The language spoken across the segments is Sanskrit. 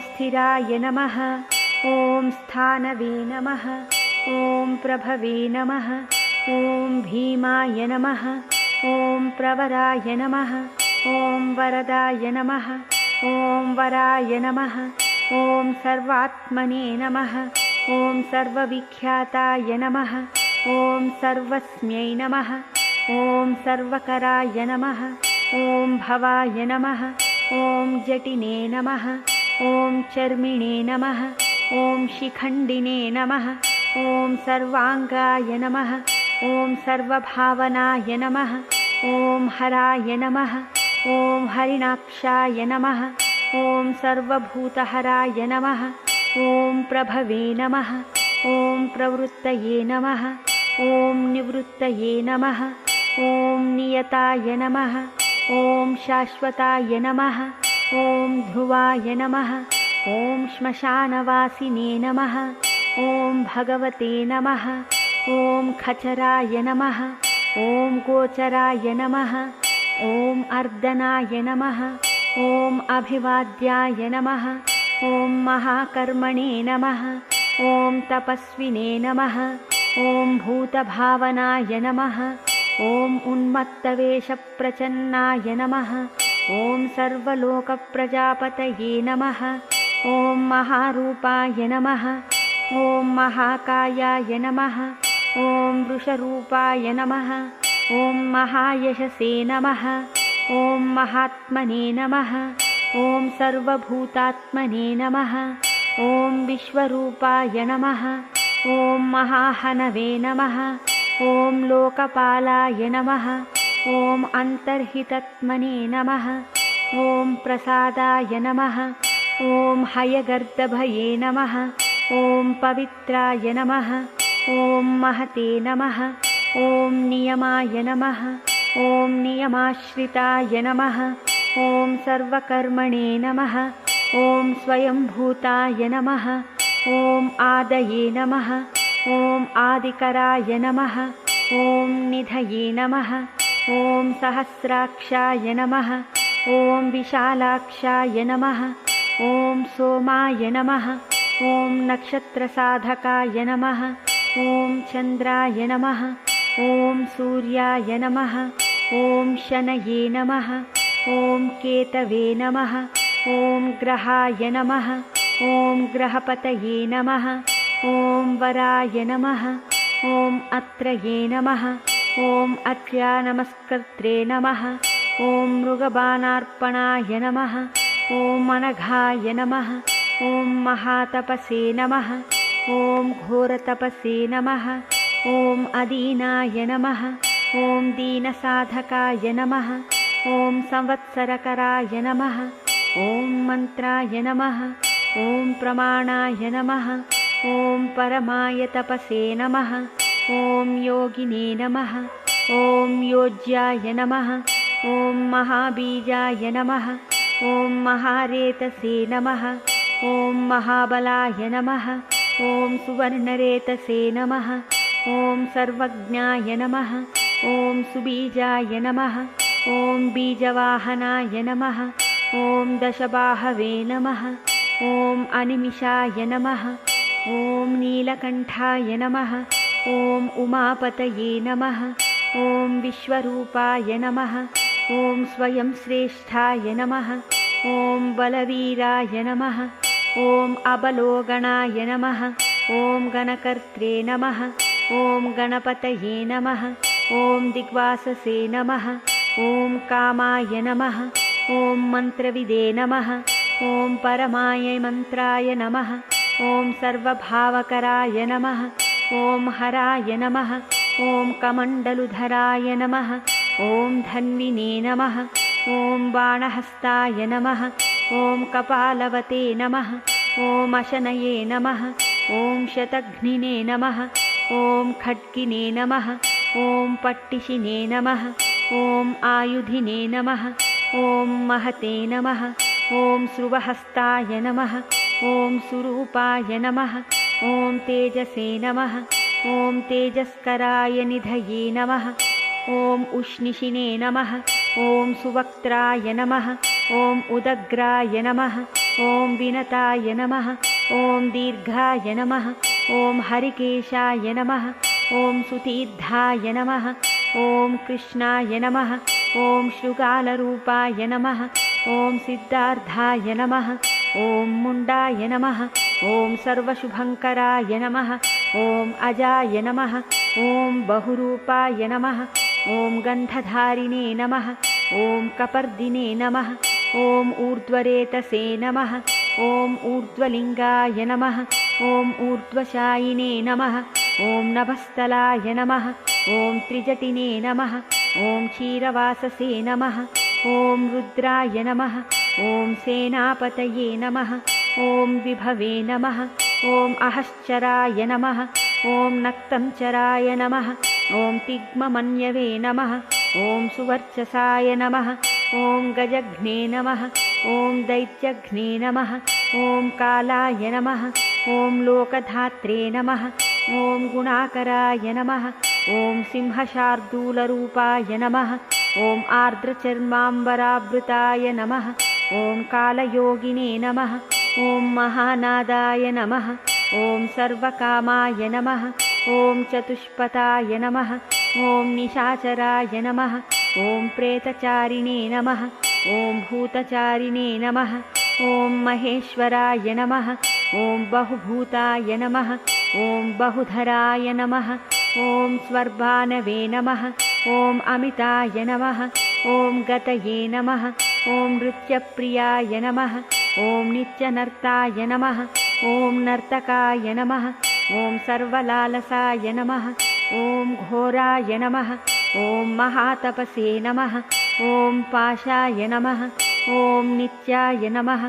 स्थिराय नमः। ॐ स्थानवे नमः। ॐ प्रभवे नमः। ॐ भीमाय नमः। ॐ प्रवराय नमः। ॐ वरदाय नमः। ॐ वराय नमः। ॐ सर्वात्मने नमः। ॐ सर्वविख्याताय नमः। ॐ सर्वस्म्यै नमः। ॐ सर्वकराय नमः। ॐ भवाय नमः। ॐ जटिने नमः। ॐ चर्मिणे नमः। ॐ शिखण्डिने नमः। ॐ सर्वाङ्गाय नमः। ॐ सर्वभावनाय नमः। ॐ हराय नमः। ॐ हरिणाक्षाय नमः। ॐ सर्वभूतहराय नमः। ॐ प्रभवे नमः। ॐ प्रवृत्तये नमः। ॐ निवृत्तये नमः। ॐ नियताय नमः। ॐ शाश्वताय नमः। ॐ ध्रुवाय नमः। ॐ श्मशानवासिने नमः। ॐ भगवते नमः। ॐ खचराय नमः। ॐ गोचराय नमः। ॐ अर्दनाय नमः। ॐ अभिवाद्याय नमः। ॐ महाकर्मणे नमः। ॐ तपस्विने नमः। ॐ भूतभावनाय नमः। ॐ उन्मत्तवेषप्रचन्नाय नमः। ॐ सर्वलोकप्रजापतये नमः। ॐ महारूपाय नमः। ॐ महाकायाय नमः। ॐ वृषरूपाय नमः। ॐ महायशसे नमः। ॐ महात्मने नमः। ॐ सर्वभूतात्मने नमः। ॐ विश्वरूपाय नमः। ॐ महाहनवे नमः। ॐ लोकपालाय नमः। ॐ अन्तर्हितात्मने नमः। ॐ प्रसादाय नमः। ॐ हयगर्दभये नमः। ॐ पवित्राय नमः। ॐ महते नमः। ॐ नियमाय नमः। ॐ नियमाश्रिताय नमः। ॐ सर्वकर्मणे नमः। ॐ स्वयंभूताय नमः। ॐ आदये नमः। ॐ आदिकराय नमः। ॐ निधये नमः। ॐ सहस्राक्षाय नमः। ॐ विशालाक्षाय नमः। ॐ सोमाय नमः। ॐ नक्षत्रसाधकाय नमः। ॐ चन्द्राय नमः। ॐ सूर्याय नमः। ॐ शनये नमः। ॐ केतवे नमः। ॐ ग्रहाय नमः। ॐ ग्रहपतये नमः। ॐ वराय नमः। ॐ अत्रये नमः। ॐ अत्र्यानमस्कर्त्रे नमः। ॐ मृगबाणार्पणाय नमः। ॐ अनघाय नमः। ॐ महातपसे नमः। ॐ घोरतपसे नमः। ॐ अदीनाय नमः। ॐ दीनसाधकाय नमः। ॐ संवत्सरकराय नमः। ॐ मन्त्राय नमः। ॐ प्रमाणाय नमः। ॐ परमाय तपसे नमः। ॐ योगिने नमः। ॐ योज्याय नमः। ॐ महाबीजाय नमः। ॐ महारेतसे नमः। ॐ महाबलाय नमः। ॐ सुवर्णरेतसे नमः। ॐ सर्वज्ञाय नमः। ॐ सुबीजाय नमः। ॐ बीजवाहनाय नमः। ॐ दशबाहवे नमः। ॐ अनिमिषाय नमः। ॐ नीलकण्ठाय नमः। ॐ उमापतये नमः। ॐ विश्वरूपाय नमः। ॐ स्वयं श्रेष्ठाय नमः। ॐ बलवीराय नमः। ॐ अबलोगणाय नमः। ॐ गणकर्त्रे नमः। ॐ गणपतये नमः। ॐ दिग्वाससे नमः। ॐ कामाय नमः। ॐ मन्त्रविदे नमः। ॐ परमाय मन्त्राय नमः। ॐ सर्वभावकराय नमः। ॐ हराय नमः। ॐ कमण्डलुधराय नमः। ॐ धन्विने नमः। ॐ बाणहस्ताय नमः। ॐ कपालवते नमः। ॐ अशनये नमः। ॐ शतघ्निने नमः। ॐ खड्गिने नमः। ॐ पट्टिशिने नमः। ॐ आयुधिने नमः। ॐ महते नमः। ॐ श्रुवहस्ताय नमः। ॐ सुरूपाय नमः। ॐ तेजसे नमः। ॐ तेजस्कराय निधये नमः। ॐ उष्णिशिने नमः। ॐ सुवक्त्राय नमः। ॐ उदग्राय नमः। ॐ विनताय नमः ॐ दीर्घाय नमः ॐ हरिकेशाय नमः ॐ सुतीर्थाय नमः ॐ कृष्णाय नमः ॐ शृगालरूपाय नमः ॐ सिद्धार्थाय नमः ॐ मुण्डाय नमः ॐ सर्वशुभङ्कराय नमः ॐ अजाय नमः ॐ बहुरूपाय नमः ॐ गन्धधारिणे नमः ॐ कपर्दिने नमः ॐ ऊर्ध्वरेतसे नमः ॐ ऊर्ध्वलिङ्गाय नमः ॐ ऊर्ध्वशायिने नमः ॐ नभस्थलाय नमः ॐ त्रिजटिने नमः ॐ क्षीरवाससे नमः ॐ रुद्राय नमः ॐ सेनापतये नमः ॐ विभवे नमः ॐ अहश्चराय नमः ॐ नक्तञ्चराय नमः ॐ तिग्ममन्यवे नमः ॐ सुवर्चसाय नमः ॐ गजघ्ने नमः ॐ दैत्यघ्ने नमः ॐ कालाय नमः ॐ लोकधात्रे नमः ॐ गुणाकराय नमः ॐ सिंहशार्दूलरूपाय नमः ॐ आर्द्रचर्माम्बरावृताय नमः ॐ कालयोगिने नमः ॐ महानादाय नमः ॐ सर्वकामाय नमः ॐ चतुष्पथाय नमः ॐ निशाचराय नमः ॐ प्रेतचारिणे नमः ॐ भूतचारिणे नमः ॐ महेश्वराय नमः ॐ बहुभूताय नमः ॐ बहुधराय नमः ॐ स्वर्भानवे नमः ॐ अमिताय नमः ॐ गतये नमः ॐ नृत्यप्रियाय नमः ॐ नित्यनर्ताय नमः ॐ नर्तकाय नमः ॐ सर्वलालसाय नमः ॐ घोराय नमः ॐ महातपसे नमः ॐ पाशाय नमः ॐ नित्याय नमः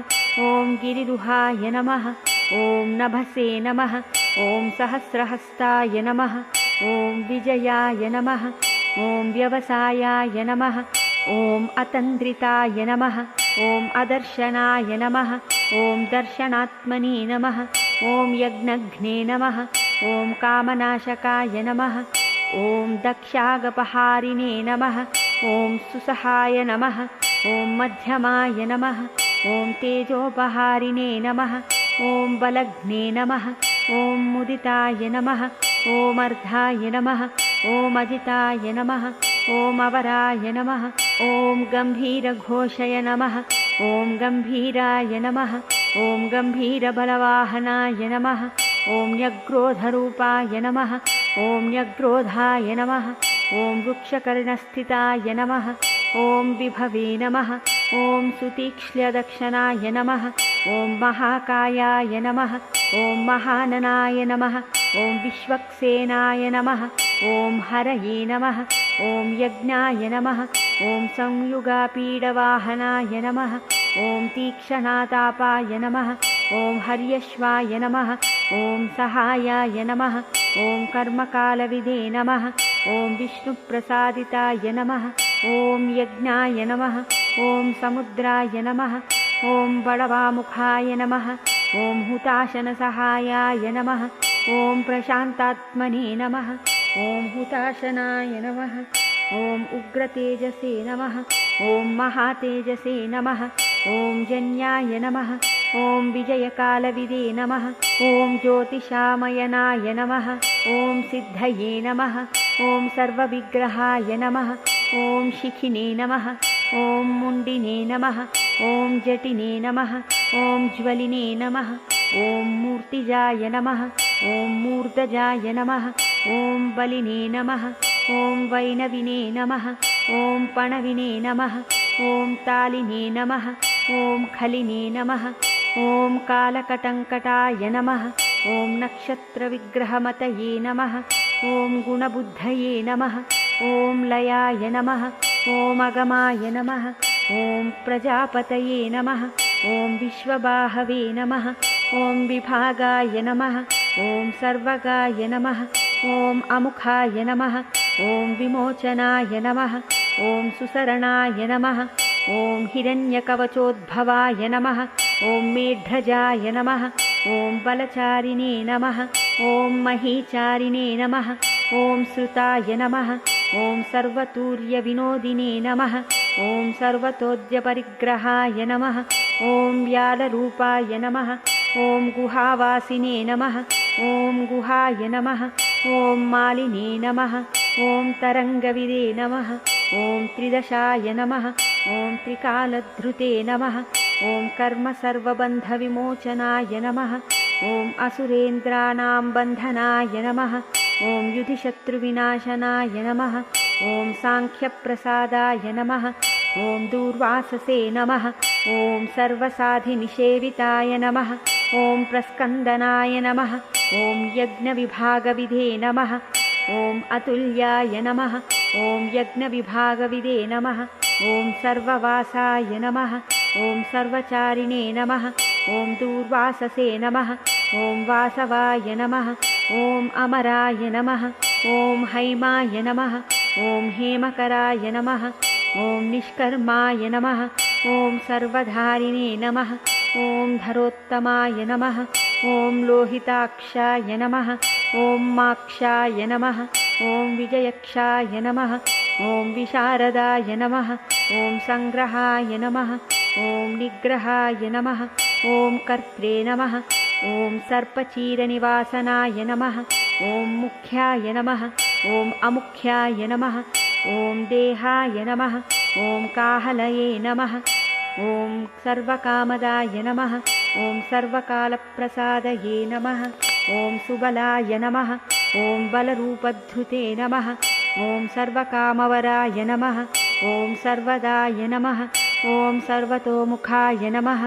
ॐ गिरिरुहाय नमः ॐ नभसे नमः ॐ सहस्रहस्ताय नमः ॐ विजयाय नमः ॐ व्यवसायाय नमः ॐ अतन्द्रिताय नमः ॐ अदर्शनाय नमः ॐ दर्शनात्मने नमः ॐ यज्ञघ्ने नमः ॐ कामनाशकाय नमः ॐ दक्षागपहारिणे नमः ॐ सुसहाय नमः ॐ मध्यमाय नमः ॐ तेजोपहारिणे नमः ॐ बलघ्ने नमः ॐ मुदिताय नमः ॐ अर्धाय नमः ॐ अजिताय नमः ॐ अवराय नमः ॐ गम्भीरघोषय नमः ॐ गम्भीराय नमः ॐ गम्भीरबलवाहनाय नमः ॐ न्यग्रोधरूपाय नमः ॐ न्यग्रोधाय नमः ॐ वृक्षकर्णस्थिताय नमः ॐ विभवे नमः ॐ सुतीक्ष्ण्यदक्षनाय नमः ॐ महाकायाय नमः ॐ महाननाय नमः ॐ विश्वक्सेनाय नमः ॐ हरये नमः ॐ यज्ञाय नमः ॐ संयुगापीडवाहनाय नमः ॐ तीक्ष्णतापाय नमः ॐ हर्यश्वाय नमः ॐ सहायाय नमः ॐ कर्मकालविदे नमः ॐ विष्णुप्रसादिताय नमः ॐ यज्ञाय नमः ॐ समुद्राय नमः ॐ बडवामुखाय नमः ॐ हुताशनसहायाय नमः ॐ प्रशान्तात्मने नमः ॐ हुताशनाय नमः ॐ उग्रतेजसे नमः ॐ महातेजसे नमः ॐ जन्याय नमः ॐ विजयकालविदे नमः ॐ ज्योतिषामयनाय नमः ॐ सिद्धये नमः ॐ सर्वविग्रहाय नमः ॐ शिखिने नमः ॐ मुण्डिने नमः ॐ जटिने नमः ॐ ज्वलिने नमः ॐ मूर्तिजाय नमः ॐ मूर्धजाय नमः ॐ बलिने नमः ॐ वैनविने नमः ॐ पणविने नमः ॐ तालिने नमः ॐ खलिने नमः ॐ कालकटङ्कटाय नमः ॐ नक्षत्रविग्रहमतये नमः ॐ गुणबुद्धये नमः ॐ लयाय नमः ॐ अगमाय नमः ॐ प्रजापतये नमः ॐ विश्वबाहवे नमः ॐ विभागाय नमः ॐ सर्वगाय नमः ॐ अमुखाय नमः ॐ विमोचनाय नमः ॐ सुसरणाय नमः ॐ हिरण्यकवचोद्भवाय नमः ॐ मेढ्रजाय नमः ॐ बलचारिणे नमः ॐ महीचारिणे नमः ॐ श्रुताय नमः ॐ सर्वतूर्यविनोदिने नमः ॐ सर्वतोद्यपरिग्रहाय नमः ॐ व्यालरूपाय नमः ॐ गुहावासिने नमः ॐ गुहाय नमः ॐ मालिने नमः ॐ तरङ्गविदे नमः ॐ त्रिदशाय नमः ॐ त्रिकालधृते नमः ॐ कर्मसर्वबन्धविमोचनाय नमः ॐ असुरेन्द्राणां बन्धनाय नमः ॐ युधिशत्रुविनाशनाय नमः ॐ साङ्ख्यप्रसादाय नमः ॐ दूर्वाससे नमः ॐ सर्वसाधिनिषेविताय नमः ॐ प्रस्कन्दनाय नमः ॐ यज्ञविभागविधे नमः ॐ अतुल्याय नमः ॐ यज्ञविभागविदे नमः ॐ सर्ववासाय नमः ॐ सर्वचारिणे नमः ॐ दूर्वाससे नमः ॐ वासवाय नमः ॐ अमराय नमः ॐ हैमाय नमः ॐ हेमकराय नमः ॐ निष्कर्माय नमः ॐ सर्वधारिणे नमः ॐ धरोत्तमाय नमः ॐ लोहिताक्षाय नमः ॐ माक्षाय नमः ॐ विजयक्षाय नमः ॐ विशारदाय नमः ॐ सङ्ग्रहाय नमः ॐ निग्रहाय नमः ॐ कर्त्रे नमः ॐ सर्पचीरनिवासनाय नमः ॐ मुख्याय नमः ॐ अमुख्याय नमः ॐ देहाय नमः ॐ काहलये नमः ॐ सर्वकामदाय नमः ॐ सर्वकालप्रसादये नमः ॐ सुबलाय नमः ॐ बलरूपधृते नमः ॐ सर्वकामवराय नमः ॐ सर्वदाय नमः ॐ सर्वतोमुखाय नमः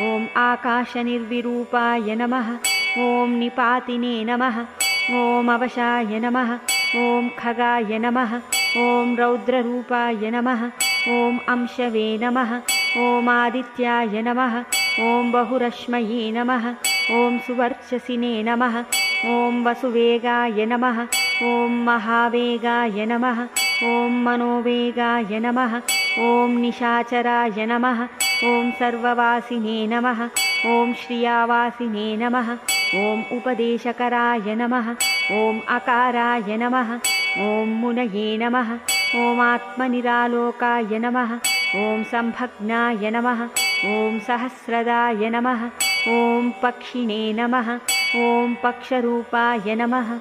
ॐ आकाशनिर्विरूपाय नमः ॐ निपातिने नमः ॐ अवशाय नमः ॐ खगाय नमः ॐ रौद्ररूपाय नमः ॐ अंशवे नमः ॐ आदित्याय नमः ॐ बहुरश्मये नमः ॐ सुवर्चसिने नमः ॐ वसुवेगाय नमः ॐ महावेगाय नमः ॐ मनोवेगाय नमः ॐ निशाचराय नमः ॐ सर्ववासिने नमः ॐ श्रियावासिने नमः ॐ उपदेशकराय नमः ॐ अकाराय नमः ॐ मुनये नमः ॐ आत्मनिरालोकाय नमः ॐ संभग्नाय नमः ॐ सहस्रदाय नमः ॐ पक्षिणे नमः ॐ पक्षरूपाय नमः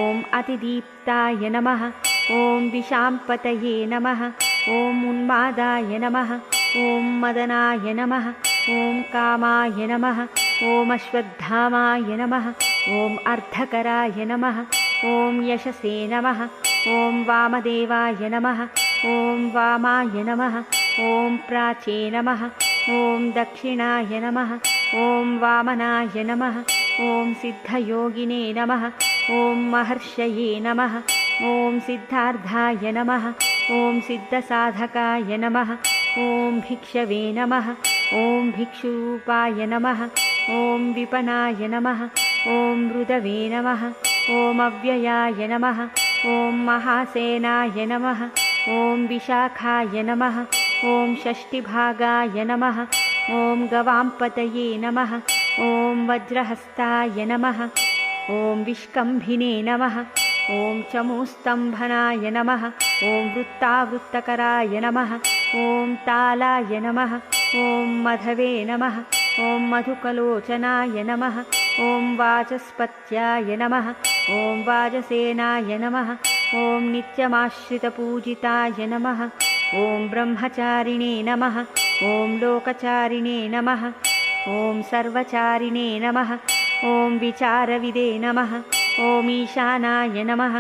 ॐ अतिदीप्ताय नमः ॐ विशाम्पतये नमः ॐ उन्मादाय नमः ॐ मदनाय नमः ॐ कामाय नमः ॐ अश्वत्थामाय नमः ॐ अर्धकराय नमः ॐ यशसे नमः ॐ वामदेवाय नमः ॐ वामाय नमः ॐ प्राचे नमः ॐ दक्षिणाय नमः ॐ वामनाय नमः ॐ सिद्धयोगिने नमः ॐ महर्षये नमः ॐ सिद्धार्धाय नमः ॐ सिद्धसाधकाय नमः ॐ भिक्षवे नमः ॐ भिक्षुरूपाय नमः ॐ विपणाय नमः ॐ मृदवे नमः ॐ अव्ययाय नमः ॐ महासेनाय नमः ॐ विशाखाय नमः ॐ षष्टिभागाय नमः ॐ गवाम्पतये नमः ॐ वज्रहस्ताय नमः ॐ विष्कम्भिने नमः ॐ चमूस्तम्भनाय नमः ॐ वृत्तावृत्तकराय नमः ॐ तालाय नमः ॐ मधवे नमः ॐ मधुकलोचनाय नमः ॐ वाचस्पत्याय नमः ॐ वाजसेनाय नमः ॐ नित्यमाश्रितपूजिताय नमः ॐ ब्रह्मचारिणे नमः ॐ लोकचारिणे नमः ॐ सर्वचारिणे नमः ॐ विचारविदे नमः ॐ ईशानाय नमः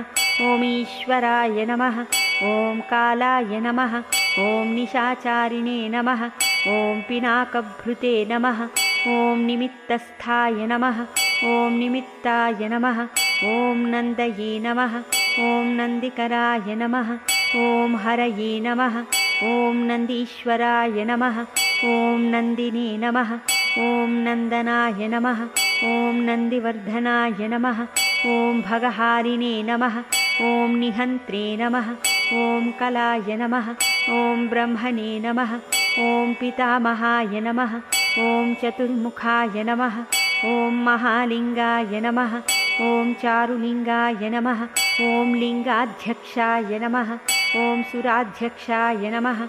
ॐ ईश्वराय नमः ॐ कालाय नमः ॐ निशाचारिणे नमः ॐ पिनाकभृते नमः ॐ निमित्तस्थाय नमः ॐ निमित्ताय नमः ॐ नन्दये नमः ॐ नन्दिकराय नमः ॐ हरये नमः ॐ नन्दीश्वराय नमः ॐ नन्दिने नमः ॐ नन्दनाय नमः ॐ नन्दिवर्धनाय नमः ॐ भगहारिणे नमः ॐ निहन्त्रे नमः ॐ कलाय नमः ॐ ब्रह्मणे नमः ॐ पितामहाय नमः ॐ चतुर्मुखाय नमः ॐ महालिङ्गाय नमः ॐ चारुलिङ्गाय नमः ॐ लिङ्गाध्यक्षाय नमः ॐ सुराध्यक्षाय नमः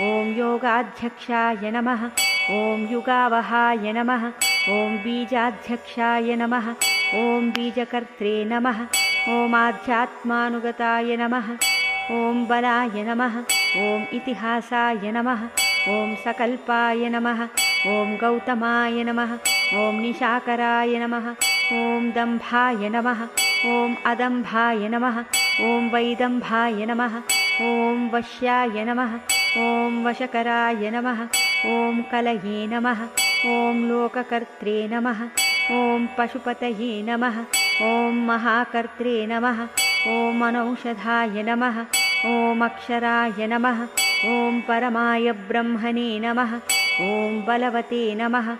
ॐ योगाध्यक्षाय नमः ॐ युगावहाय नमः ॐ बीजाध्यक्षाय नमः ॐ बीजकर्त्रे नमः ॐ आध्यात्मानुगताय नमः ॐ बलाय नमः ॐ इतिहासाय नमः ॐ सकल्पाय नमः ॐ गौतमाय नमः ॐ निशाकराय नमः ॐ दम्भाय नमः ॐ अदम्भाय नमः ॐ वैदम्भाय नमः ॐ वश्याय नमः ॐ वशकराय नमः ॐ कलये नमः ॐ लोककर्त्रे नमः ॐ पशुपतये नमः ॐ महाकर्त्रे नमः ॐ अनौषधाय नमः ॐ अक्षराय नमः ॐ परमाय ब्रह्मणे नमः ॐ बलवते नमः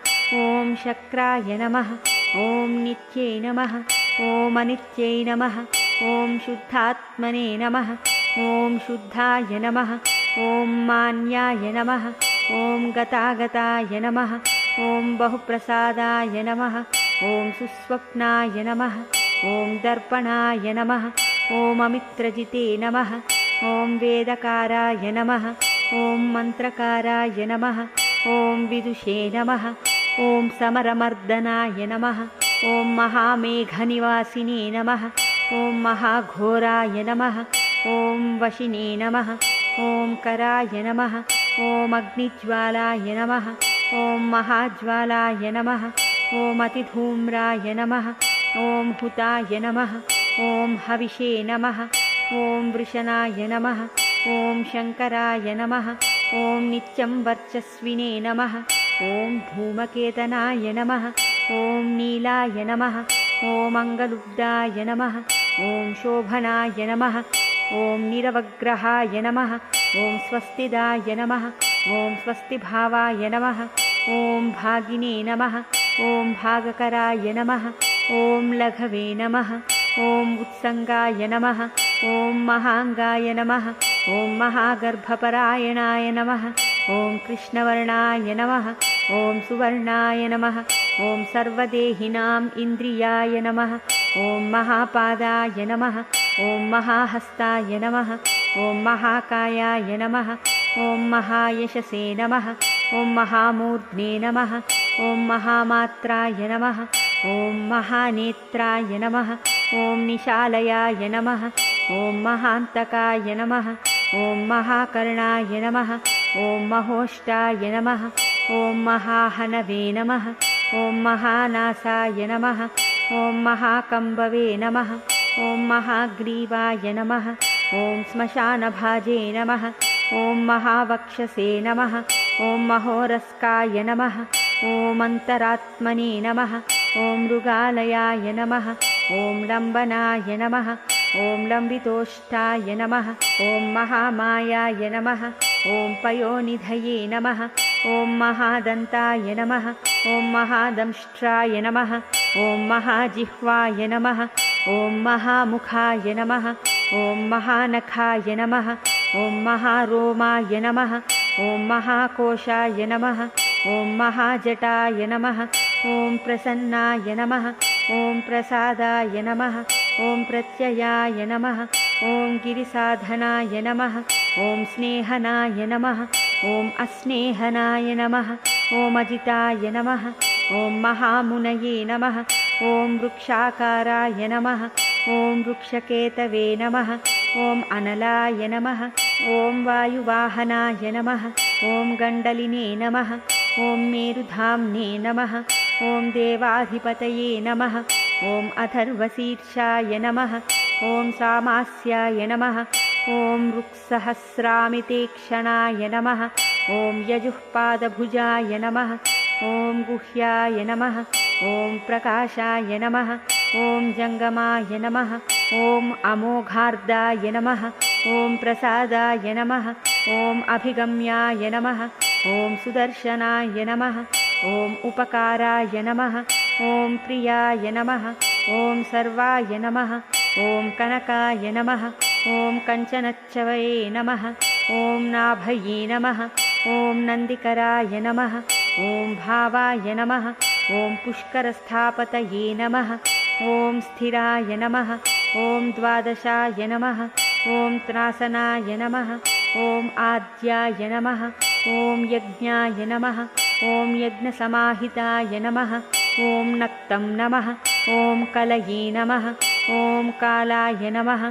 ॐ शक्राय नमः ॐ नित्ये नमः ॐ अनित्यै नमः ॐ शुद्धात्मने नमः ॐ शुद्धाय नमः ॐ मान्याय नमः ॐ गतागताय नमः ॐ बहुप्रसादाय नमः ॐ सुस्वप्नाय नमः ॐ दर्पणाय नमः ॐ अमित्रजिते नमः ॐ वेदकाराय नमः ॐ मन्त्रकाराय नमः ॐ विदुषे नमः ॐ समरमर्दनाय नमः ॐ महामेघनिवासिने नमः ॐ महाघोराय नमः ॐ वशिने नमः ॐ कराय नमः ॐ अग्निज्वालाय नमः ॐ महाज्वालाय नमः ॐ अतिधूम्राय नमः ॐ हुताय नमः ॐ हविषे नमः ॐ वृषणाय नमः ॐ शङ्कराय नमः ॐ नित्यं वर्चस्विने नमः ॐ धूमकेतनाय नमः ॐ नीलाय नमः ॐ अङ्गलुब्धाय नमः ॐ शोभनाय नमः ॐ निरवग्रहाय नमः ॐ स्वस्तिदाय नमः ॐ स्वस्तिभावाय नमः ॐ भागिने नमः ॐ भागकराय नमः ॐ लघवे नमः ॐ उत्सङ्गाय नमः ॐ महाङ्गाय नमः ॐ महागर्भपरायणाय नमः ॐ कृष्णवर्णाय नमः ॐ सुवर्णाय नमः ॐ सर्वदेहिनाम् इन्द्रियाय नमः ॐ महापादाय नमः ॐ महाहस्ताय नमः ॐ महाकायाय नमः ॐ महायशसे नमः ॐ महामूर्ध्ने नमः ॐ महामात्राय नमः ॐ महानेत्राय नमः ॐ निशालयाय नमः ॐ महान्तकाय नमः ॐ महाकर्णाय नमः ॐ महोष्टाय नमः ॐ महाहनवे नमः ॐ महानासाय नमः ॐ महाकम्बवे नमः ॐ महाग्रीवाय नमः ॐ श्मशानभाजे नमः ॐ महावक्षसे नमः ॐ महोरस्काय नमः ॐ अन्तरात्मने नमः ॐ मृगालयाय नमः ॐ लम्बनाय नमः ॐ लम्बितोष्टाय नमः ॐ महामायाय नमः ॐ पयोनिधये नमः ॐ महादन्ताय नमः ॐ महादंष्ट्राय नमः ॐ महाजिह्वाय नमः ॐ महामुखाय नमः ॐ महानखाय नमः ॐ महारोमाय नमः ॐ महाकोशाय नमः ॐ महाजटाय नमः ॐ प्रसन्नाय नमः ॐ प्रसादाय नमः ॐ प्रत्ययाय नमः ॐ गिरिसाधनाय नमः ॐ स्नेहनाय नमः ॐ अस्नेहनाय नमः ॐ अजिताय नमः ॐ महामुनये नमः ॐ वृक्षाकाराय नमः ॐ वृक्षकेतवे नमः ॐ अनलाय नमः ॐ वायुवाहनाय नमः ॐ गण्डलिने नमः ॐ मेरुधाम्ने नमः ॐ देवाधिपतये नमः ॐ अथर्वशीर्षाय नमः ॐ सामास्याय नमः ॐ ऋक्सहस्रामितेक्षणाय नमः ॐ यजुःपादभुजाय नमः ॐ गुह्याय नमः ॐ प्रकाशाय नमः ॐ जङ्गमाय नमः ॐ अमोघार्दाय नमः ॐ प्रसादाय नमः ॐ अभिगम्याय नमः ॐ सुदर्शनाय नमः ॐ उपकाराय नमः ॐ प्रियाय नमः ॐ सर्वाय नमः ॐ कनकाय नमः ॐ कञ्चनच्छवये नमः ॐ नाभये नमः ॐ नन्दिकराय नमः ॐ भावाय नमः ॐ पुष्करस्थापतये नमः ॐ स्थिराय नमः ॐ द्वादशाय नमः ॐ त्रासनाय नमः ॐ आद्याय नमः ॐ यज्ञाय नमः ॐ यज्ञसमाहिताय नमः ॐ नक्तं नमः ॐ कलये नमः ॐ कालाय नमः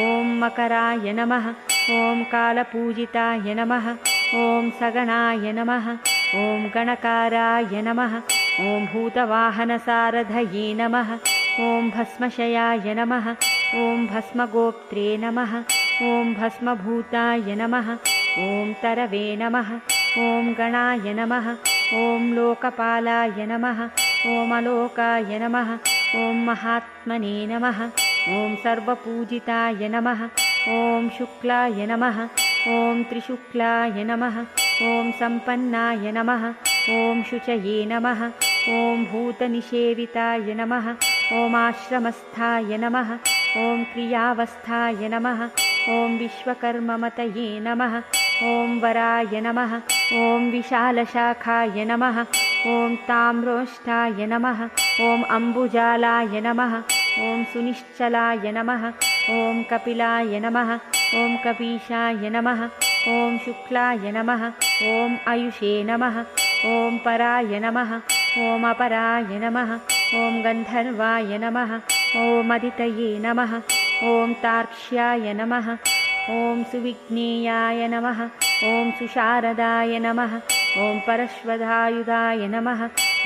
ॐ मकराय नमः ॐ कालपूजिताय नमः ॐ सगणाय नमः ॐ गणकाराय नमः ॐ भूतवाहनसारथये नमः ॐ भस्मशयाय नमः ॐ भस्मगोप्त्रे नमः ॐ भस्मभूताय नमः ॐ तरवे नमः ॐ गणाय नमः ॐ लोकपालाय नमः ॐ अलोकाय नमः ॐ महात्मने नमः ॐ सर्वपूजिताय नमः ॐ शुक्लाय नमः ॐ त्रिशुक्लाय नमः ॐ सम्पन्नाय नमः ॐ शुचये नमः ॐ भूतनिषेविताय नमः ॐ आश्रमस्थाय नमः ॐ क्रियावस्थाय नमः ॐ विश्वकर्ममतये नमः ॐ वराय नमः ॐ विशालशाखाय नमः ॐ ताम्रोष्ठाय नमः ॐ अम्बुजालाय नमः ॐ सुनिश्चलाय नमः ॐ कपिलाय नमः ॐ कपीशाय नमः ॐ शुक्लाय नमः ॐ आयुषे नमः ॐ पराय नमः ॐ अपराय नमः ॐ गन्धर्वाय नमः ॐ अदितये नमः ॐ तार्क्ष्याय नमः ॐ सुविघ्नेयाय नमः ॐ सुशारदाय नमः ॐ परश्वधायुधाय नमः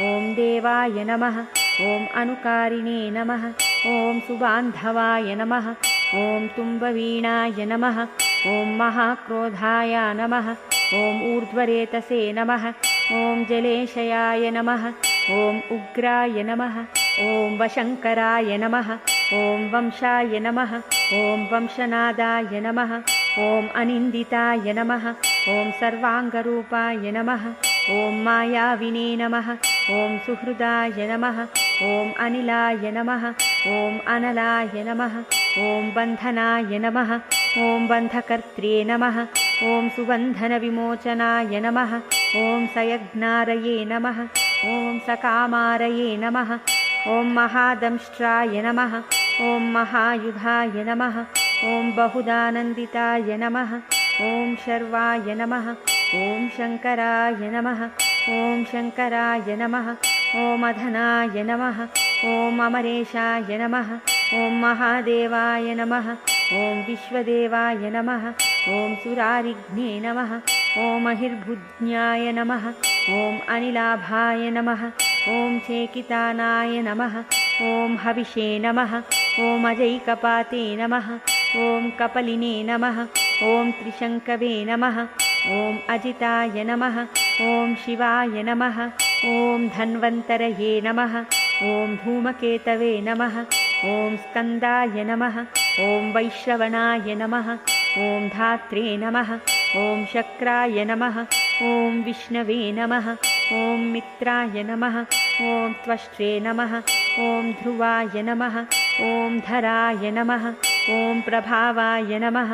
ॐ देवाय नमः ॐ अनुकारिणे नमः ॐ सुबान्धवाय नमः ॐ तुम्बवीणाय नमः ॐ महाक्रोधाय नमः ॐ ऊर्ध्वरेतसे नमः ॐ जलेशयाय नमः ॐ उग्राय नमः ॐ वशङ्कराय नमः ॐ वंशाय नमः ॐ वंशनादाय नमः ॐ अनिन्दिताय नमः ॐ सर्वाङ्गरूपाय नमः ॐ मायाविने नमः ॐ सुहृदाय नमः ॐ अनिलाय नमः ॐ अनलाय नमः ॐ बन्धनाय नमः ॐ बन्धकर्त्रे नमः ॐ सुबन्धनविमोचनाय नमः ॐ सयज्ञारये नमः ॐ सकामारये नमः ॐ महादंष्ट्राय नमः ॐ महायुधाय नमः ॐ बहुदानन्दिताय नमः ॐ शर्वाय नमः ॐ शङ्कराय नमः ॐ शङ्कराय नमः ॐ अधनाय नमः ॐ अमरेशाय नमः ॐ महादेवाय नमः ॐ विश्वदेवाय नमः ॐ सुरारिघ्ने नमः ॐ अहिर्भुज्ञाय नमः ॐ अनिलाभाय नमः ॐ चेकितानाय नमः ॐ हविषे नमः ॐ अजैकपाते नमः ॐ कपलिने नमः ॐ त्रिशङ्कवे नमः ॐ अजिताय नमः ॐ शिवाय नमः ॐ धन्वन्तरये नमः ॐ धूमकेतवे नमः ॐ स्कन्दाय नमः ॐ वैश्रवणाय नमः ॐ धात्रे नमः ॐ शक्राय नमः ॐ विष्णवे नमः ॐ मित्राय नमः ॐ त्वष्ट्रे नमः ॐ ध्रुवाय नमः ॐ धराय नमः ॐ प्रभावाय नमः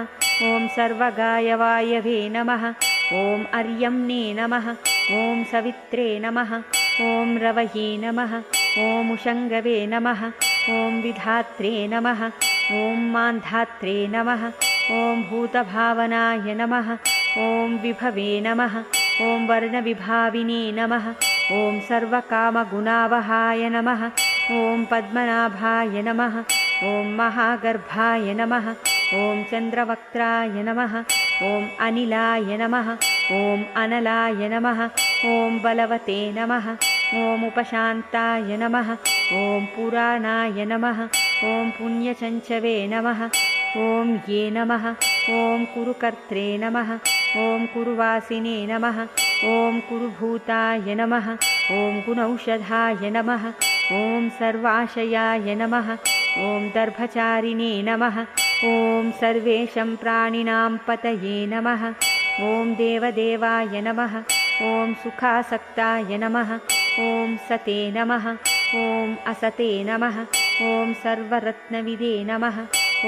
ॐ सर्वगायवायवे नमः ॐ अर्यम्ने नमः ॐ सवित्रे नमः ॐ रवये नमः ॐ उषङ्गवे नमः ॐ विधात्रे नमः ॐ मान्धात्रे नमः ॐ भूतभावनाय नमः ॐ विभवे नमः ॐ वर्णविभाविने नमः ॐ सर्वकामगुणावहाय नमः ॐ पद्मनाभाय नमः ॐ महागर्भाय नमः ॐ चन्द्रवक्त्राय नमः ॐ अनिलाय नमः ॐ अनलाय नमः ॐ बलवते नमः ॐ उपशान्ताय नमः ॐ पुराणाय नमः ॐ पुण्यचञ्चवे नमः ॐ ये नमः ॐ कुरुकर्त्रे नमः ॐ कुरुवासिने नमः ॐ कुरुभूताय नमः ॐ गुणौषधाय नमः ॐ सर्वाशयाय नमः ॐ दर्भचारिणे नमः ॐ सर्वेषां प्राणिनां पतये नमः ॐ देवदेवाय नमः ॐ सुखासक्ताय नमः ॐ सते नमः ॐ असते नमः ॐ सर्वरत्नविदे नमः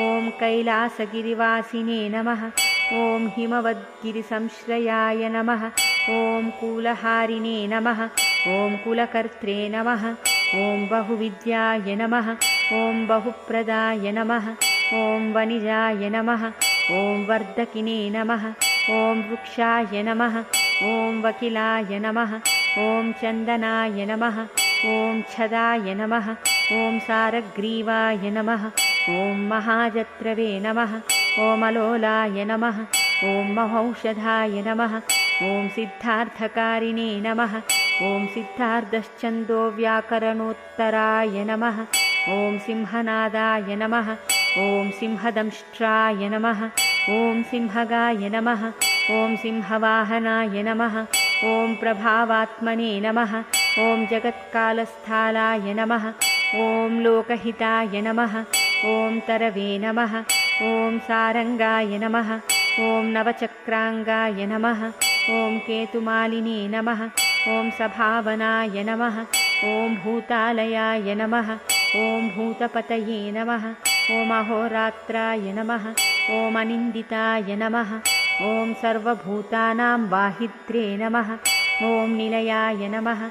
ॐ कैलासगिरिवासिने नमः ॐ हिमवद्गिरिसंश्रयाय नमः ॐ कूलहारिणे नमः ॐ कुलकर्त्रे नमः ॐ बहुविद्याय नमः ॐ बहुप्रदाय नमः ॐ वनिजाय नमः ॐ वर्धकिने नमः ॐ वृक्षाय नमः ॐ वकिलाय नमः ॐ चन्दनाय नमः ॐ छदाय नमः ॐ सारग्रीवाय नमः ॐ महाजत्रवे नमः ॐ अलोलाय नमः ॐ महौषधाय नमः ॐ सिद्धार्थकारिणे नमः ॐ सिद्धार्धश्चन्दो व्याकरणोत्तराय नमः ॐ सिंहनादाय नमः ॐ सिंहदंष्ट्राय नमः ॐ सिंहगाय नमः ॐ सिंहवाहनाय नमः ॐ प्रभावात्मने नमः ॐ जगत्कालस्थालाय नमः ॐ लोकहिताय नमः ॐ तरवे नमः ॐ सारङ्गाय नमः ॐ नवचक्राङ्गाय नमः ॐ केतुमालिने नमः ॐ सभावनाय नमः ॐ भूतालयाय नमः ॐ भूतपतये नमः ॐ अहोरात्राय नमः ॐ अनिन्दिताय नमः ॐ सर्वभूतानां वाहित्रे नमः ॐ निलयाय नमः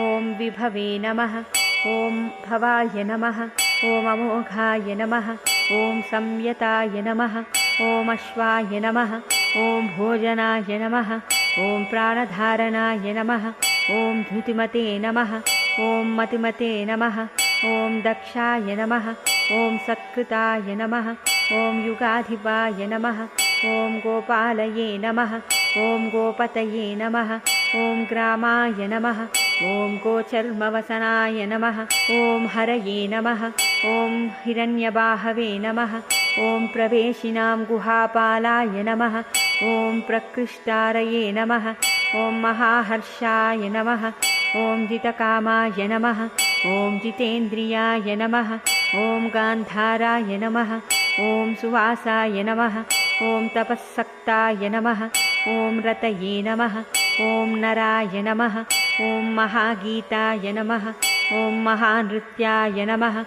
ॐ विभवे नमः ॐ भवाय नमः ॐ अमोघाय नमः ॐ संयताय नमः ॐ अश्वाय नमः ॐ भोजनाय नमः ॐ प्राणधारणाय नमः ॐ धृतिमते नमः ॐ मतिमते नमः ॐ दक्षाय नमः ॐ सत्कृताय नमः ॐ युगाधिपाय नमः ॐ गोपालये नमः ॐ गोपतये नमः ॐ ग्रामाय नमः ॐ गोचर्मवसनाय नमः ॐ हरये नमः ॐ हिरण्यबाहवे नमः ॐ प्रवेशिनां गुहापालाय नमः ॐ प्रकृष्टारये नमः ॐ महाहर्षाय नमः ॐ जितकामाय नमः ॐ जितेन्द्रियाय नमः ॐ गान्धाराय नमः ॐ सुवासाय नमः ॐ तपःसक्ताय नमः ॐ रतये नमः ॐ नराय नमः ॐ महागीताय नमः ॐ महानृत्याय नमः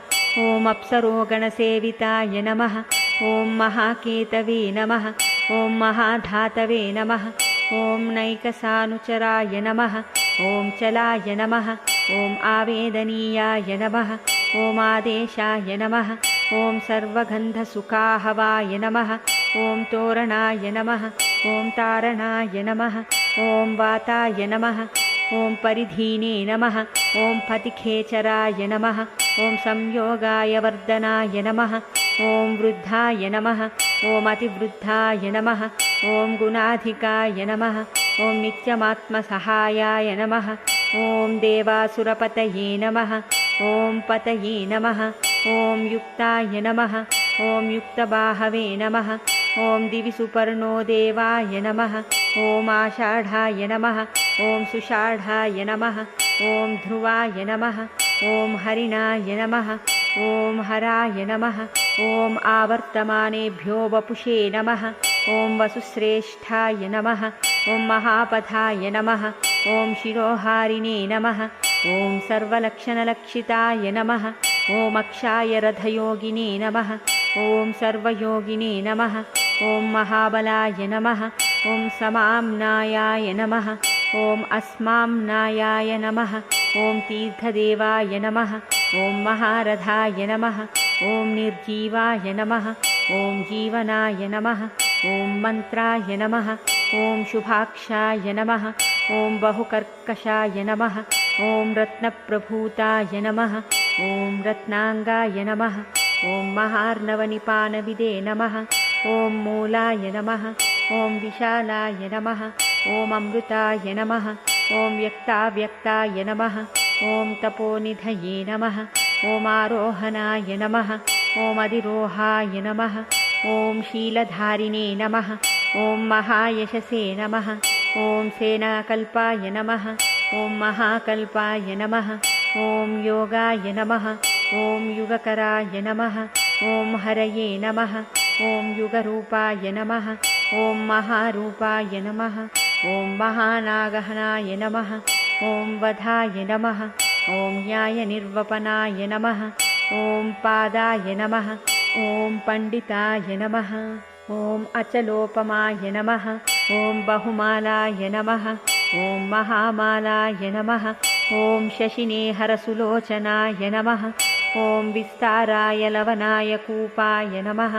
ॐ अप्सरोगणसेविताय नमः ॐ महाकेतवे नमः ॐ महाधातवे नमः ॐ नैकसानुचराय नमः ॐ चलाय नमः ॐ आवेदनीयाय नमः ॐ आदेशाय नमः ॐ सर्वगन्धसुखाहवाय नमः ॐ तोरणाय नमः ॐ तारणाय नमः ॐ वाताय नमः ॐ परिधीने नमः ॐ पतिखेचराय नमः ॐ संयोगाय वर्धनाय नमः ॐ वृद्धाय नमः ॐ अतिवृद्धाय नमः ॐ गुणाधिकाय नमः ॐ नित्यमात्मसहायाय नमः ॐ देवासुरपतये नमः ॐ पतये नमः ॐ युक्ताय नमः ॐ युक्तबाहवे नमः ॐ दिवि सुपर्णो देवाय नमः ॐ आषाढाय नमः ॐ सुषाढाय नमः ॐ ध्रुवाय नमः ॐ हरिणाय नमः ॐ हराय नमः ॐ आवर्तमानेभ्यो वपुषे नमः ॐ वसुश्रेष्ठाय नमः ॐ महापथाय नमः ॐ शिरोहारिणे नमः ॐ सर्वलक्षणलक्षिताय नमः ॐ अक्षाय रथयोगिने नमः ॐ सर्वयोगिने नमः ॐ महाबलाय नमः ॐ समाम्नायाय नमः ॐ अस्माम्नायाय नमः ॐ तीर्थदेवाय नमः ॐ महारथाय नमः ॐ निर्जीवाय नमः ॐ जीवनाय नमः ॐ मन्त्राय नमः ॐ शुभाक्षाय नमः ॐ बहुकर्कशाय नमः ॐ रत्नप्रभूताय नमः ॐ रत्नाङ्गाय नमः ॐ महार्णवनिपानविदे नमः ॐ मूलाय नमः ॐ विशालाय नमः ॐ अमृताय नमः ॐ व्यक्ताव्यक्ताय नमः ॐ तपोनिधये नमः ॐ आरोहणाय नमः ॐ अधिरोहाय नमः ॐ शीलधारिणे नमः ॐ महायशसे नमः ॐ सेनाकल्पाय नमः ॐ महाकल्पाय नमः ॐ योगाय नमः ॐ युगकराय नमः ॐ हरये नमः ॐ युगरूपाय नमः ॐ महारूपाय नमः ॐ महानागहनाय नमः ॐ वधाय नमः ॐ न्यायनिर्वपनाय नमः ॐ पादाय नमः ॐ पण्डिताय नमः ॐ अचलोपमाय नमः ॐ बहुमालाय नमः ॐ महामालाय नमः ॐ शशिनेहरसुलोचनाय नमः ॐ विस्ताराय लवनाय कूपाय नमः।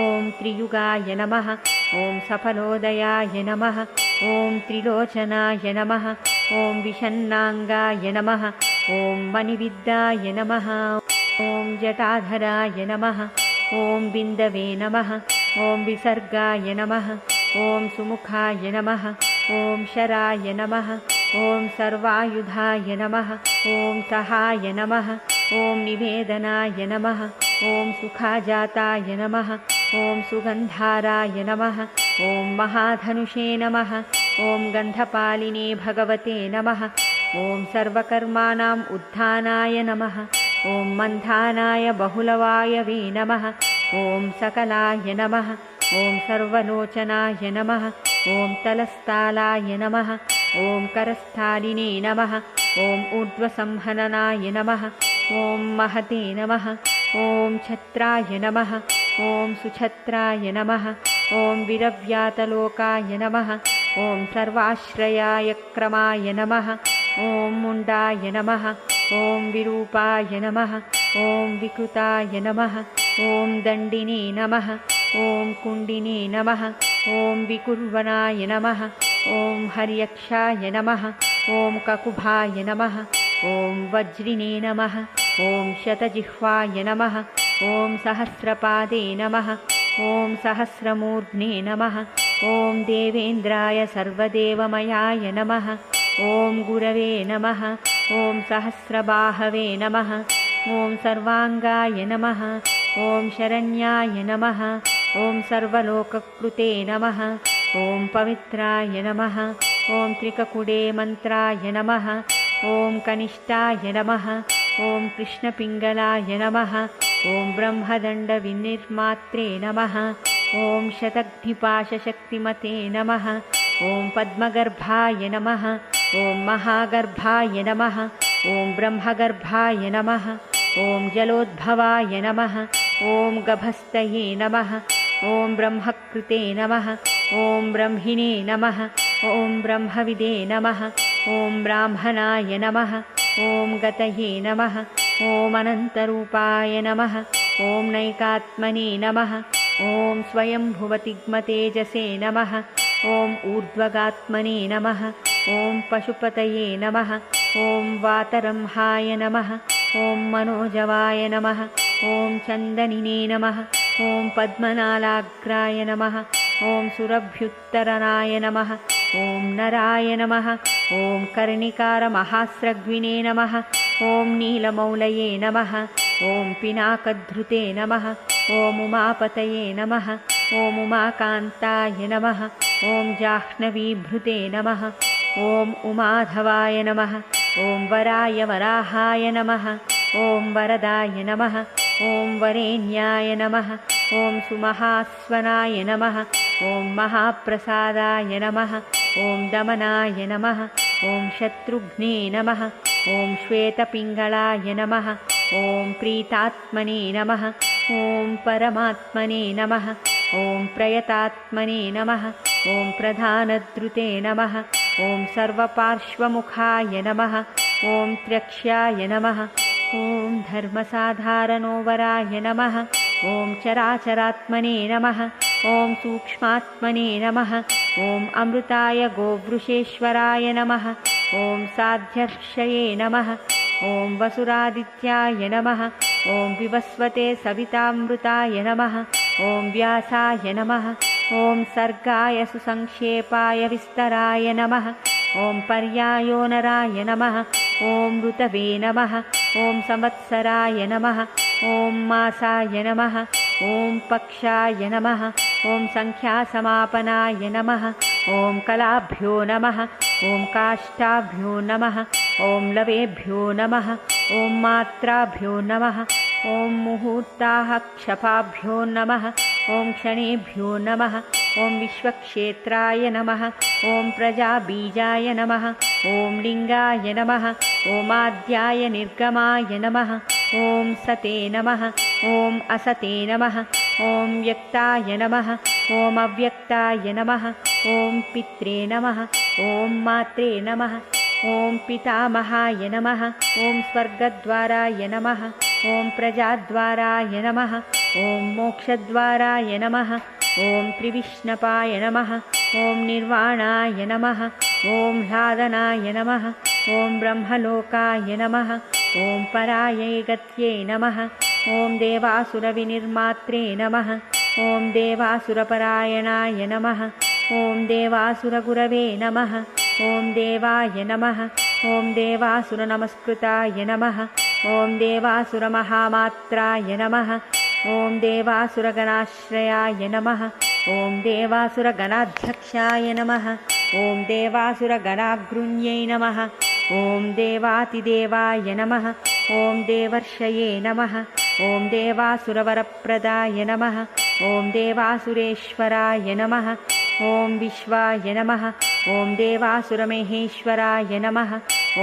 ॐ त्रियुगाय नमः। ॐ सफलोदयाय नमः। ॐ त्रिलोचनाय नमः। ॐ विषन्नाङ्गाय नमः। ॐ मणिविद्याय नमः। ॐ जटाधराय नमः। ॐ बिन्दवे नमः। ॐ विसर्गाय नमः। ॐ सुमुखाय नमः। ॐ शराय नमः। ॐ सर्वायुधाय नमः। ॐ सहाय नमः। ॐ निवेदनाय नमः। ॐ सुखाजाताय नमः। ॐ सुगन्धाराय नमः। ॐ महाधनुषे नमः। ॐ गन्धपालिने भगवते नमः। ॐ सर्वकर्माणाम् उद्धानाय नमः। ॐ मन्थानाय बहुलवायवे नमः। ॐ सकलाय नमः। ॐ सर्वलोचनाय नमः। ॐ तलस्थालाय नमः। ॐ करस्थालिने नमः। ॐ ऊर्ध्वसंहननाय नमः। ॐ महते नमः। ॐ छत्राय नमः। ॐ सुछत्राय नमः। ॐ विरव्यातलोकाय नमः। ॐ सर्वाश्रयाय क्रमाय नमः। ॐ मुण्डाय नमः। ॐ विरूपाय नमः। ॐ विकृताय नमः। ॐ दण्डिने नमः। ॐ कुण्डिने नमः। ॐ विकुर्वनाय नमः। ॐ हर्यक्षाय नमः। ॐ ककुभाय नमः। ॐ वज्रिने नमः। ॐ शतजिह्वाय नमः। ॐ सहस्रपादे नमः। ॐ सहस्रमूर्ध्ने नमः। ॐ देवेन्द्राय सर्वदेवमयाय नमः। ॐ गुरवे नमः। ॐ सहस्रबाहवे नमः। ॐ सर्वाङ्गाय नमः। ॐ शरण्याय नमः। ॐ सर्वलोककृते नमः। ॐ पवित्राय नमः। ॐ त्रिककुडे मन्त्राय नमः। ॐ कनिष्ठाय नमः। ॐ कृष्णपिङ्गलाय नमः। ॐ ब्रह्मदण्डविनिर्मात्रे नमः। ॐ शतघ्निपाशशक्तिमते नमः। ॐ पद्मगर्भाय नमः। ॐ महागर्भाय नमः। ॐ ब्रह्मगर्भाय नमः। ॐ जलोद्भवाय नमः। ॐ गभस्तये नमः। ॐ ब्रह्मकृते नमः। ॐ ब्रह्मिणे नमः। ॐ ब्रह्मविदे नमः। ॐ ब्राह्मणाय नमः। ॐ गतये नमः। ॐ अनन्तरूपाय नमः। ॐ नैकात्मने नमः। ॐ स्वयंभुवतिग्मतेजसे नमः। ॐ ऊर्ध्वगात्मने नमः। ॐ पशुपतये नमः। ॐ वातरंहाय नमः। ॐ मनोजवाय नमः। ॐ चन्दनिने नमः। ॐ पद्मनालाग्राय नमः। ॐ सुरभ्युत्तरनाय नमः। ॐ नराय नमः। ॐ कर्णिकारमहास्रग्विने नमः। ॐ नीलमौलये नमः। ॐ पिनाकधृते नमः। ॐ उमापतये नमः। ॐ उमाकान्ताय नमः। ॐ जाह्नवीभृते नमः। ॐ उमाधवाय नमः। ॐ वराय वराहाय नमः। ॐ वरदाय नमः। ॐ वरेण्याय नमः। ॐ सुमहास्वनाय नमः। ॐ महाप्रसादाय नमः। ॐ दमनाय नमः। ॐ शत्रुघ्ने नमः। ॐ श्वेतपिङ्गलाय नमः। ॐ प्रीतात्मने नमः। ॐ परमात्मने नमः। ॐ प्रयतात्मने नमः। ॐ प्रधानद्रुते नमः। ॐ सर्वपार्श्वमुखाय नमः। ॐ त्र्यक्ष्याय नमः। ॐ धर्मसाधारणोवराय नमः। ॐ चराचरात्मने नमः। ॐ सूक्ष्मात्मने नमः। ॐ अमृताय गोवृषेश्वराय नमः। ॐ साध्यर्षये नमः। ॐ वसुरादित्याय नमः। ॐ विवस्वते सवितामृताय नमः। ॐ व्यासाय नमः। ॐ सर्गाय सुसंक्षेपाय विस्तराय नमः। ॐ पर्यायोनराय नमः। ॐ ऋतवे नमः। ॐ संवत्सराय नमः। ॐ मासाय नमः। ॐ पक्षाय नमः। ॐ संख्यासमापनाय नमः। ॐ कलाभ्यो नमः। ॐ काष्ठाभ्यो नमः। ॐ लवेभ्यो नमः। ॐ मात्राभ्यो नमः। ॐ मुहूर्ताः क्षपाभ्यो नमः। ॐ क्षणेभ्यो नमः। ॐ विश्वक्षेत्राय नमः। ॐ प्रजाबीजाय नमः। ॐ लिङ्गाय नमः। ॐ आद्याय निर्गमाय नमः। ॐ सते नमः। ॐ असते नमः। ॐ व्यक्ताय नमः। ॐ अव्यक्ताय नमः। ॐ पित्रे नमः। ॐ मात्रे नमः। ॐ पितामहाय नमः। ॐ स्वर्गद्वाराय नमः। ॐ प्रजाद्वाराय नमः ॐ मोक्षद्वाराय नमः ॐ त्रिविष्णपाय नमः ॐ निर्वाणाय नमः ॐ ह्लादनाय नमः ॐ ब्रह्मलोकाय नमः ॐ परायै गत्यै नमः ॐ देवासुरविनिर्मात्रे नमः ॐ देवासुरपरायणाय नमः ॐ देवासुरगुरवे नमः ॐ देवाय नमः ॐ देवासुरनमस्कृताय नमः ॐ देवासुरमहामात्राय नमः ॐ देवासुरगणाश्रयाय नमः ॐ देवासुरगणाध्यक्षाय नमः ॐ देवासुरगणाग्रुण्यै नमः ॐ देवातिदेवाय नमः ॐ देवर्षये नमः ॐ देवासुरवरप्रदाय नमः ॐ देवासुरेश्वराय नमः ॐ विश्वाय नमः ॐ देवासुरमहेश्वराय नमः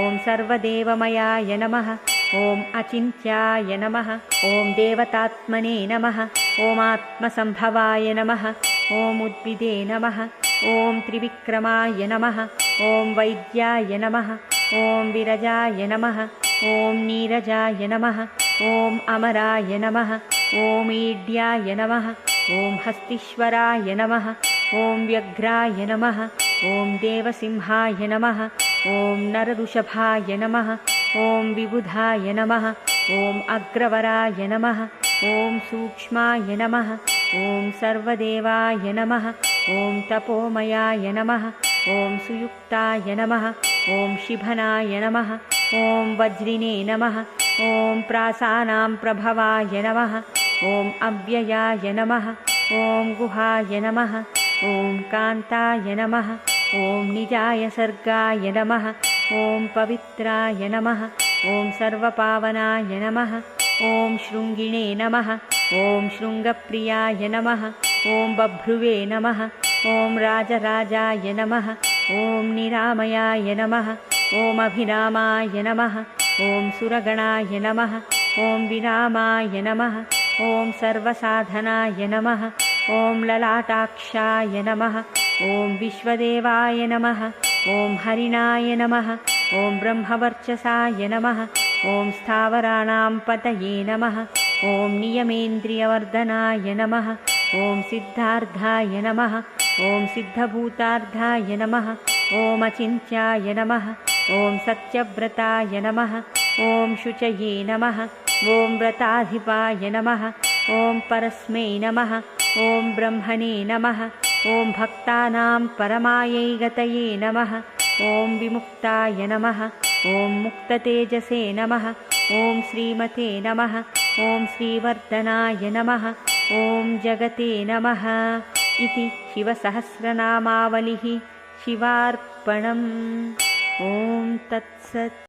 ॐ सर्वदेवमयाय नमः ॐ अचिन्त्याय नमः ॐ देवतात्मने नमः ॐ आत्मसम्भवाय नमः ॐ उद्भिदे नमः ॐ त्रिविक्रमाय नमः ॐ वैद्याय नमः ॐ विरजाय नमः ॐ नीरजाय नमः ॐ अमराय नमः ॐ ईड्याय नमः ॐ हस्तीश्वराय नमः ॐ व्यघ्राय नमः ॐ देवसिंहाय नमः ॐ नरऋषभाय नमः ॐ विबुधाय नमः ॐ अग्रवराय नमः ॐ सूक्ष्माय नमः ॐ सर्वदेवाय नमः ॐ तपोमयाय नमः ॐ सुयुक्ताय नमः ॐ शिभनाय नमः ॐ वज्रिणे नमः ॐ प्रासानां प्रभवाय नमः ॐ अव्ययाय नमः ॐ गुहाय नमः ॐ कान्ताय नमः ॐ निजाय सर्गाय नमः ॐ पवित्राय नमः ॐ सर्वपावनाय नमः ॐ शृङ्गिणे नमः ॐ शृङ्गप्रियाय नमः ॐ बभ्रुवे नमः ॐ राजराजाय नमः ॐ निरामयाय नमः ॐ अभिरामाय नमः ॐ सुरगणाय नमः ॐ विरामाय नमः ॐ सर्वसाधनाय नमः ॐ ललाटाक्षाय नमः ॐ विश्वदेवाय नमः ॐ हरिणाय नमः ॐ ब्रह्मवर्चसाय नमः ॐ स्थावराणां पतये नमः ॐ नियमेन्द्रियवर्धनाय नमः ॐ सिद्धार्थाय नमः ॐ सिद्धभूतार्थाय नमः ॐ अचिन्त्याय नमः ॐ सत्यव्रताय नमः ॐ शुचये नमः ॐ व्रताधिपाय नमः ॐ परस्मै नमः ॐ ब्रह्मणे नमः ॐ भक्तानां परमायै गतये नमः ॐ विमुक्ताय नमः ॐ मुक्ततेजसे नमः ॐ श्रीमते नमः ॐ श्रीवर्धनाय नमः ॐ जगते नमः इति शिवसहस्रनामावलिः शिवार्पणम् ॐ तत्सत्।